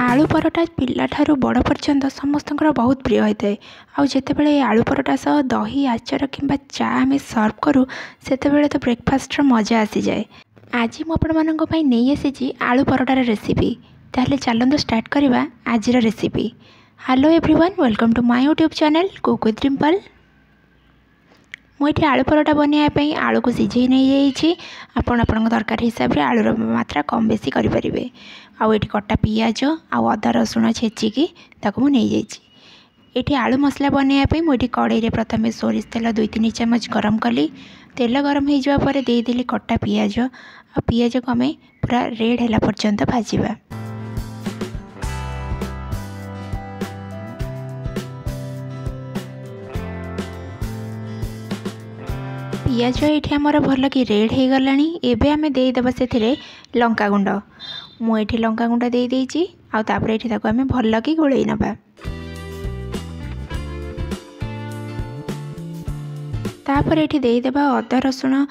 आलू परोटा पिला ठारू बड़ पर्यंत समस्त बहुत प्रिय होता है। आउ जितेबाला आलू परोटा सह दही आचार किंबा चा आम सर्व करूँ से तो ब्रेकफास्ट मजा आसी जाए। आज मुझे नहीं आसी आलू परोटार रेसिपी। ताहले चलते स्टार्ट करवा आज recipe. Hello everyone, welcome to my YouTube channel cook with Dimple. मुझे आलू परोटा बनवाई आलू को सीझे नहीं जाइए। आपण दरकार हिसाब से आलूर मात्रा कम बेसी करें। आउ ये कटा पियाज आउ अदा रसुण छेचिकी मुझे ये आलू मसला बनवाई मुझे कड़ाई में प्रथम सोरिष तेल 2-3 चम्मच गरम कली। तेल गरम हो जावापर देदेली कटा पियाज आ पियाज को आम पूरा रेड है पर्यंत भाजवा। पियाज ये आमर भल कि रेड हो गला। एवं आम देदेबा से लंका गुंड। मुझे लंका गुंड देदेची आउे ये आम भल कि गोल नवा। तापर ये देदेबा अदा रसुण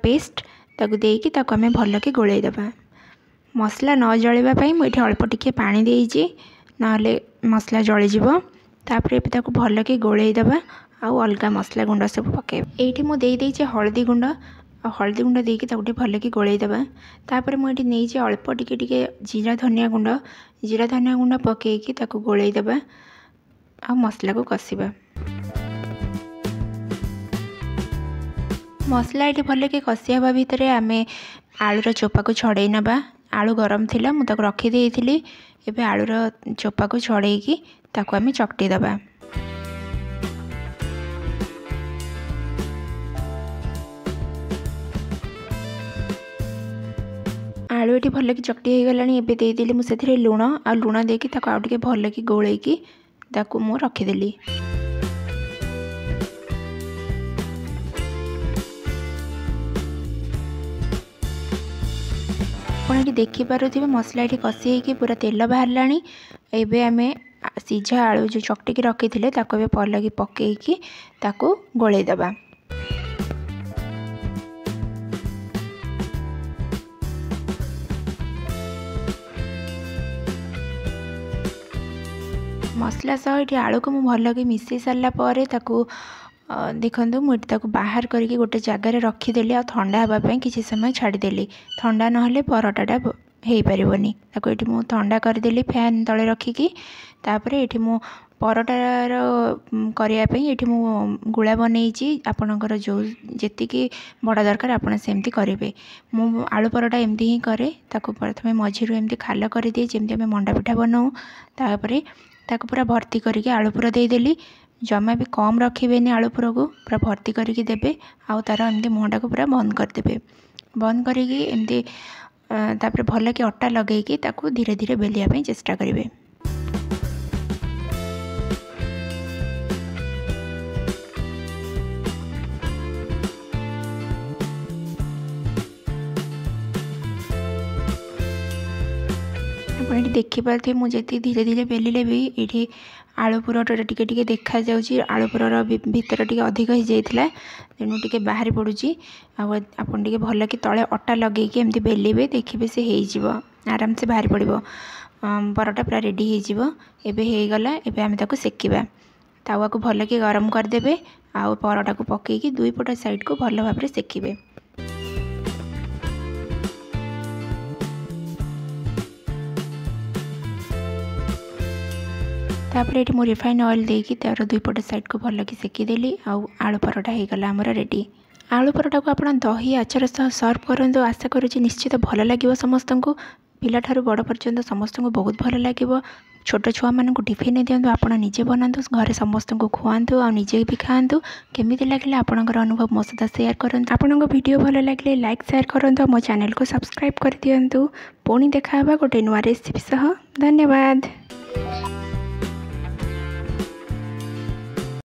पेस्ट देकी आम भल कि गोल देवा। मसला न जलवाई मुझे अल्प टिके पानी देची ना मसला जलीज। तापर ये भल कि गोल देवा। आउ अलग मसला गुंड सब पके ये मुझे हलदी गुंड हलदी गुंड देकी भल कि गोल देवा। तापर मुझे नहीं अल्प टिके जीरा धनिया गुंड पकईकी गोल देवा। आ मसला को कषा। मसला ये भल कि कषि हवा भितर आम आलूर चोपा को छड़े नवा। आलू गरम थिला मुझे रखीदे एवं आलूर चोपा को छड़ेकी आम चकटी दबा। आलू ये भल कि चकटी हो गला। एवं देदेली मुझे लुण आ लुण देकी आउ टे भल कि गोलैकी मु रखीदेली। आप देखिपे मसला ये कषि हो पूरा तेल बाहर लानी। एवं आम सीझा आलू जो चकटिकी रखी थे भल कि पकईकी गोल देवा। मसला सह ये आलू को भल कि मिसई सारापर देखु मुझे बाहर करके गोटे जगार रखीदेली आ ठंडा हाँपाई किसी समय छाड़देली। ठंडा ना परोटाटा हो पारनी। ये मुझे ठंडा करदेली फैन तले रखिकी। ये मु परोटार करने ये मु गुला बनई। आपणकर जो जी बड़ा दरकार आपड़ सेमती करेंगे। मु आलू परोटा एमती ही करे। प्रथम मझीरू एमती खाल कर दिए जमी आम मंडा पिठा बनाऊँ। तापर पूरा भर्ती करके आलू पूरा देदेली। जमा भी कम रखिए आलू पूरा को पूरा भर्ती करके देवे। आउ तार एमती मुहटा को पूरा बंद करदे। बंद करके एमती तापर भल कि अटा लगेगी धीरे धीरे बेलिया चेष्टा करेंगे। आप देखिपे मुझे धीरे धीरे बेलिले भी ये आलू पुरटा टिके देखा जाऊँगी। आलू पुरर भितर टे अधिक हो जाता तेणु टे बाहरी पड़ुची। आपन टे भल कि तले अटा लगे एमती बेलिबे देखिए से हो आराम से बाहरी पड़ो। परोटा पूरा रेडी होगला। एवं आम सेकिबा। तावा को भल कि गरम करदे। आउ परोटा को पकईकी दुई पट साइड को भल भाव सेकिबे। तापर ये मुझे रिफाइन ऑयल देकी तार दुई पट साइड को भल कि सेकिदेली। आलू परोटा होगला आमर रेडी। आलू परोटा को आप दही आचार सह सर्व करूँ। आशा करुँच निश्चित भल लगे समस्त को। पिला ठारू बड़ पर्यंत समस्त को बहुत भल लगे। छोट छुआ मान टिफिन दिंतु आप निजे बनातु घरे समस्त को खुआतु आ निजे भी खातु। केमी लगे आपंकर अनुभव मो सहित सेयार करूँ। आपण वीडियो भल लगे लाइक शेयर करूँ। मो चैनल को सब्सक्राइब कर दिंतु। पुणी देखा गोटे नुआ रेसिपी सह। धन्यवाद।